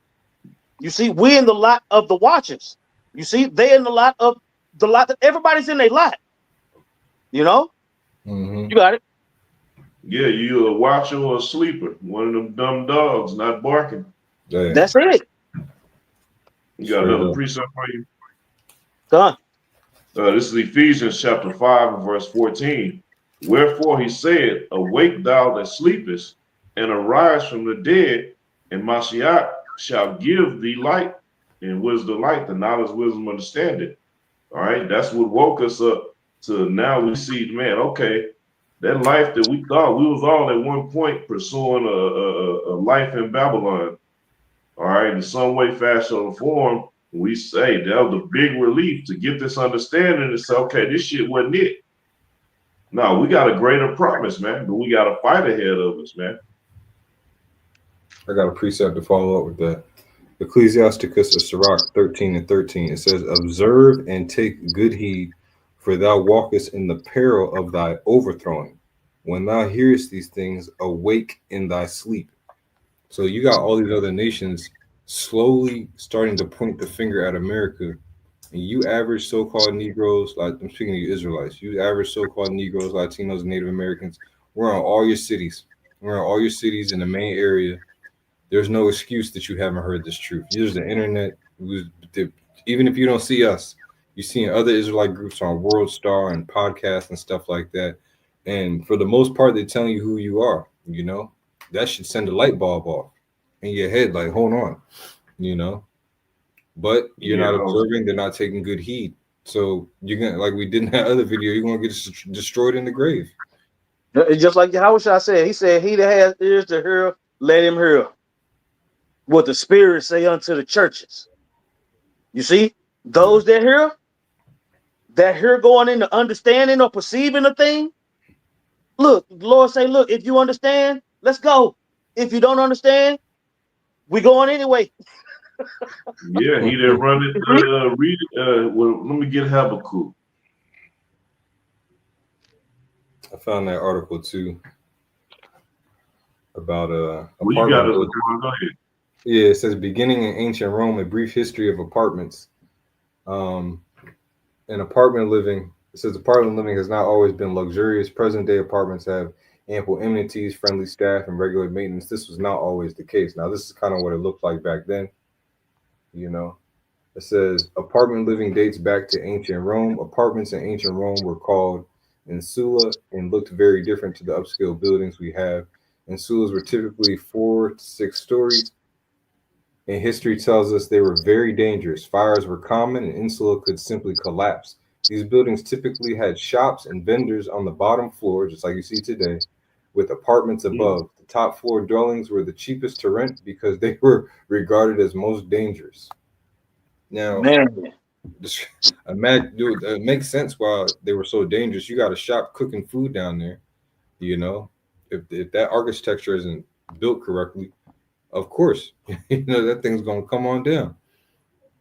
You see, we're in the lot of the watchers. You see, they're in the lot that everybody's in their lot. You know? hmm You got it. Yeah, you a watcher or a sleeper. One of them dumb dogs not barking. Yeah. That's it. You got Straight another up. precept for you? Done. This is Ephesians chapter 5 and verse 14. Wherefore he said, awake thou that sleepest, and arise from the dead, and Mashiach shall give thee light. And what is the light? The knowledge, wisdom, understanding. All right, that's what woke us up to now we see, man, okay, that life that we thought we was all at one point pursuing a life in Babylon. All right, in some way, fashion, or form, we say that was a big relief to get this understanding and say, okay, this shit wasn't it. No, we got a greater promise, man, but we got a fight ahead of us, man. I got a precept to follow up with that. Ecclesiasticus of Sirach 13 and 13. It says, observe and take good heed, for thou walkest in the peril of thy overthrowing. When thou hearest these things, awake in thy sleep. So you got all these other nations slowly starting to point the finger at America. And you average so-called Negroes, like I'm speaking to you Israelites, you average so-called Negroes, Latinos, Native Americans, we're on all your cities. We're on all your cities in the main area. There's no excuse that you haven't heard this truth. Use the internet. Even if you don't see us, you see other Israelite groups on World Star and podcasts and stuff like that. And for the most part, they're telling you who you are. You know, that should send a light bulb off in your head. Like, hold on, you know. But you're not observing. They're not taking good heed. So you're gonna, like we did in that other video, you're gonna get destroyed in the grave. Just like Yahushua said, he said, he that has ears to hear, let him hear. what the Spirit say unto the churches. You see, Yeah. those that hear going into understanding or perceiving a thing. Look, the Lord say, look, if you understand, let's go. If you don't understand, we going anyway. Yeah, he didn't run it. Read it. Well, let me get Habakkuk. I found that article too about Well, you got apartment it. building. Go ahead. Yeah, it says beginning in ancient Rome, a brief history of apartments. Um, and apartment living. It says apartment living has not always been luxurious. Present day apartments have ample amenities, friendly staff, and regular maintenance. This was not always the case. Now, this is kind of what it looked like back then. You know, it says apartment living dates back to ancient Rome. Apartments in ancient Rome were called insula and looked very different to the upscale buildings we have. Insulas were typically 4 to 6 stories, and history tells us they were very dangerous. Fires were common, and insula could simply collapse. These buildings typically had shops and vendors on the bottom floor, just like you see today, with apartments above. The top floor dwellings were the cheapest to rent because they were regarded as most dangerous. Now, Man, imagine, dude, it makes sense why they were so dangerous. You got a shop cooking food down there, you know. If that architecture isn't built correctly, of course, that thing's gonna come on down.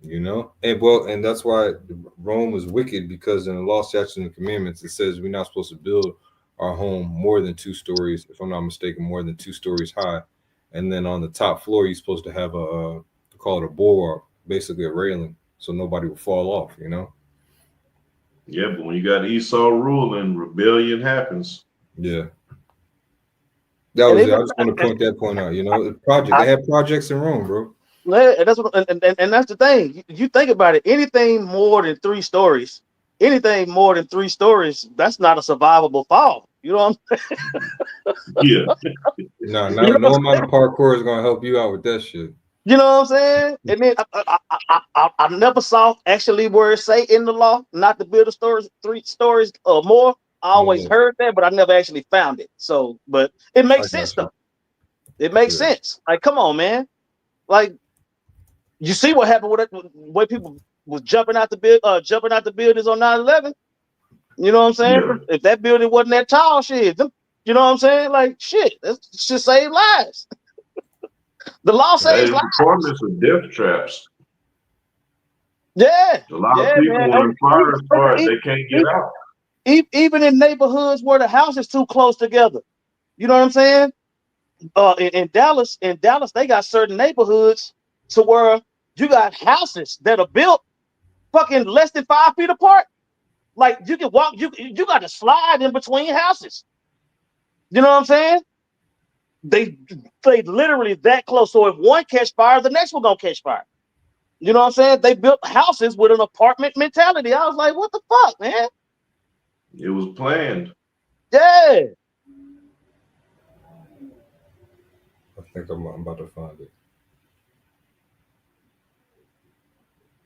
And that's why Rome was wicked, because in the law, statutes, and commandments it says we're not supposed to build our home more than 2 stories, if I'm not mistaken, more than 2 stories high, and then on the top floor you're supposed to have call it a bulwark, basically a railing, so nobody will fall off. Yeah, but when you got Esau ruling, rebellion happens. Yeah, that and was it. I even just want to point that point out. They I, had projects in Rome, bro. and that's what, and that's the thing. You think about it. Anything more than 3 stories, that's not a survivable fall. You know what Yeah, Nah, I'm, you know no what amount of parkour is gonna help you out with that shit. You know what I'm saying? And then I never saw actually where it say in the law not to build a stories 3 stories or more. I always Yeah, heard that, but I never actually found it. So, but it I makes sense got you. though. It makes Yeah. sense. Like, come on, man. Like, you see what happened with it when people was jumping out the buildings on 9/11. You know what I'm saying? yeah. If that building wasn't that tall, shit, you know what I'm saying? Like, shit, that should save lives. The law Hey, saves lives. apartments are death traps. Yeah, A lot of yeah, people, man. when the fires start, Even, they can't get out. even in neighborhoods where the house is too close together. You know what I'm saying? In Dallas, they got certain neighborhoods to where you got houses that are built fucking less than 5 feet apart. Like you can walk, you got to slide in between houses. You know what I'm saying? They they literally that close. So if one catch fire, the next one gonna catch fire. You know what I'm saying? They built houses with an apartment mentality. I was like, what the fuck, man? It was planned. Yeah. I think I'm about to find it.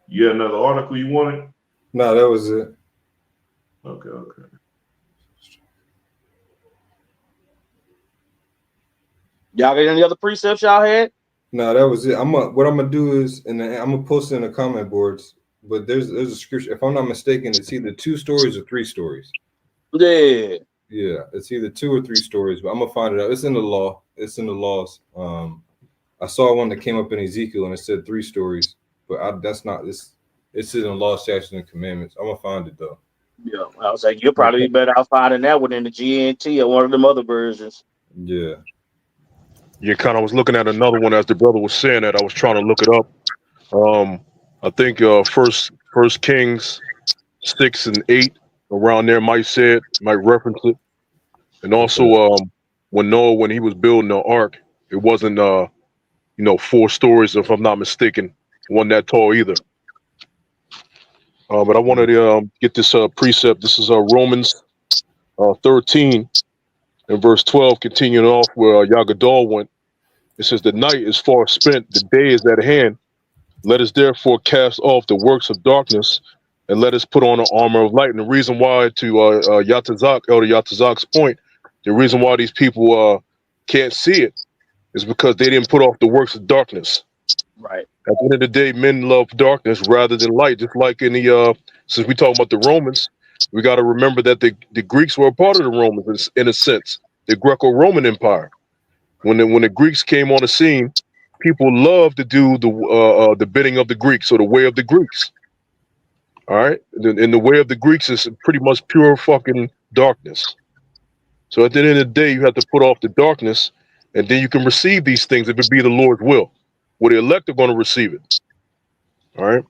You had another article you wanted? No, that was it. Okay, okay. Y'all got any other precepts y'all had? No, that was it. What I'm gonna do is, and I'm gonna post it in the comment boards. But there's a scripture. If I'm not mistaken, it's either 2 stories or 3 stories. Yeah. Yeah, it's either 2 or 3 stories. But I'm gonna find it out. It's in the law. It's in the laws. I saw one that came up in Ezekiel and it said 3 stories, but that's not this. It's in the law, statutes, and commandments. I'm gonna find it though. Yeah. I was like, you'll probably be better out finding that one in the GNT or one of them other versions. Yeah. You kind of was looking at another one as the brother was saying that. I was trying to look it up. I think First Kings 6 and 8 around there might reference it, and also Okay. when he was building the ark, it wasn't 4 stories, if I'm not mistaken, one that tall either. But I wanted to get this precept. This is Romans 13 and verse 12, continuing off where Yagadol went. It says, "The night is far spent, the day is at hand. Let us therefore cast off the works of darkness, and let us put on the armor of light." And the reason why, to Elder Yatazak's point, the reason why these people can't see it is because they didn't put off the works of darkness. Right. At the end of the day, men love darkness rather than light. Just like in the since we talking about the Romans, we got to remember that the Greeks were a part of the Romans in a sense. The Greco-Roman Empire. When the Greeks came on the scene, people loved to do the bidding of the Greeks or the way of the Greeks. All right, and the way of the Greeks is pretty much pure fucking darkness. So at the end of the day, you have to put off the darkness, and then you can receive these things if it be the Lord's will. Well, the elect are going to receive it. All right.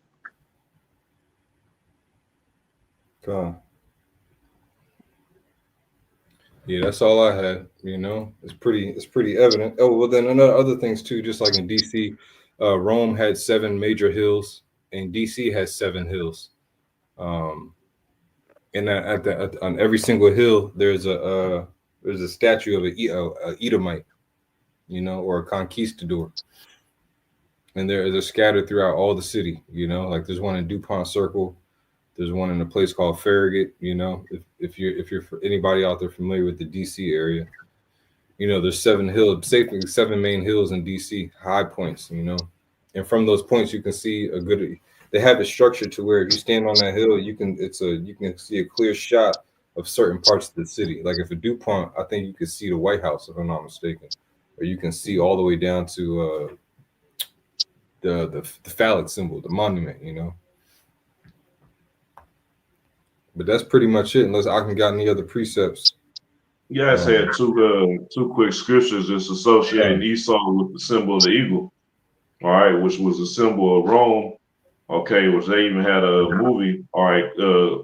Yeah, that's all I had. It's pretty evident. Oh well, then another other things too. Just like in DC, Rome had 7 major hills, and DC has 7 hills. Um, and on every single hill, there's a statue of a Edomite, or a conquistador, and they're scattered throughout all the city. Like there's one in DuPont Circle. There's one in a place called Farragut. If you're for anybody out there familiar with the DC area, there's 7 hills, safely 7 main hills in DC, high points. And from those points you can see a good. They have it structured to where if you stand on that hill, you can see a clear shot of certain parts of the city. Like if a DuPont, I think you can see the White House if I'm not mistaken, or you can see all the way down to the phallic symbol, the monument. But that's pretty much it, unless I can got any other precepts. Yeah, I said two quick scriptures just associating Esau with the symbol of the eagle. All right, which was a symbol of Rome. Okay, which they even had a movie, all right,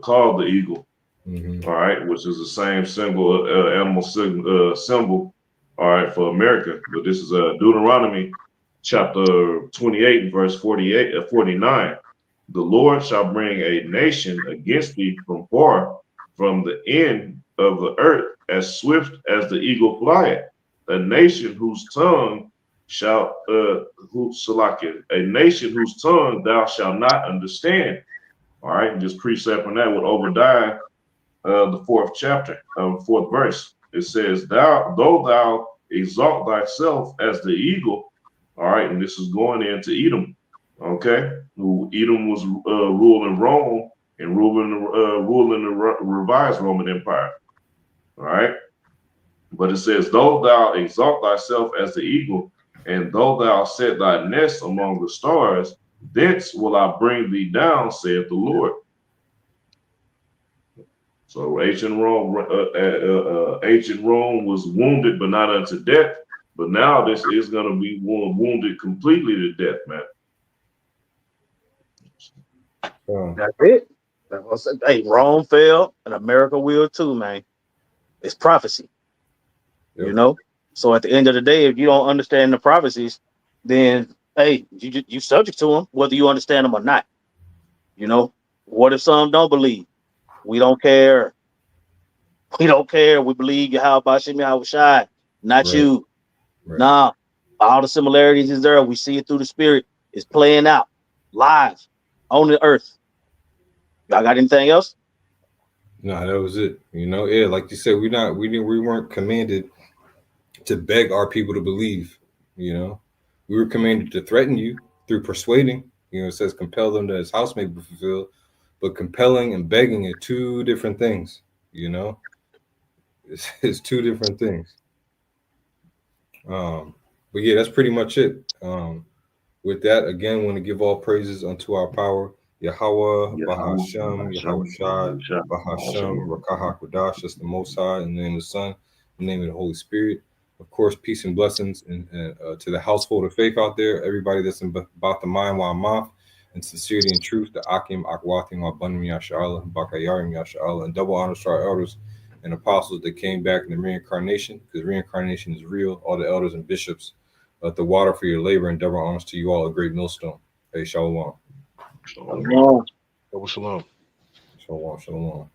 called the eagle. Mm-hmm. All right, which is the same symbol, animal symbol, all right, for America. But this is Deuteronomy chapter 28, verse 49. The Lord shall bring a nation against thee from far, from the end of the earth, as swift as the eagle flieth. A nation whose tongue shall a nation whose tongue thou shalt not understand. All right, just precept on that with Obadiah, the 4th chapter, 4th verse. It says, though thou exalt thyself as the eagle. All right, and this is going into Edom. Okay, who Edom was ruling Rome and ruling the revised Roman Empire. All right, but it says, though thou exalt thyself as the eagle, and though thou set thy nest among the stars, thence will I bring thee down, saith the Lord. So ancient Rome was wounded, but not unto death. But now this is going to be wounded completely to death, man. That's it. Hey, Rome fell, and America will too, man. It's prophecy. Yep. So at the end of the day, if you don't understand the prophecies, then hey, you subject to them, whether you understand them or not. What if some don't believe? We don't care. We don't care. We believe Yahweh Shem Yahweh Shai, not Right. you. Right. Nah, all the similarities is there. We see it through the spirit. It's playing out live on the earth. Y'all got anything else? No, that was it. Yeah, like you said, we weren't commanded to beg our people to believe. We were commanded to threaten you through persuading. It says compel them that his house may be fulfilled, but compelling and begging are 2 different things. It's 2 different things. But yeah, that's pretty much it. With that, again, want to give all praises unto our power, Yahweh, Bahashem, Yahweh Shai, Bahashem, Rakah Kodash, that's the Most High, in the name of the Son, in the name of the Holy Spirit. Of course, peace and blessings and to the household of faith out there, everybody that's about the mind while mouth, and sincerity and truth, the Akim, Akwatim, Abanim Yasha'Allah, Bakayarim Yasha'Allah, and double honors to our elders and apostles that came back in the reincarnation, because reincarnation is real, all the elders and bishops. Let the water for your labor and double honors to you all, a great millstone. Hey, shalom. Shalom. Shalom. Shalom, shalom.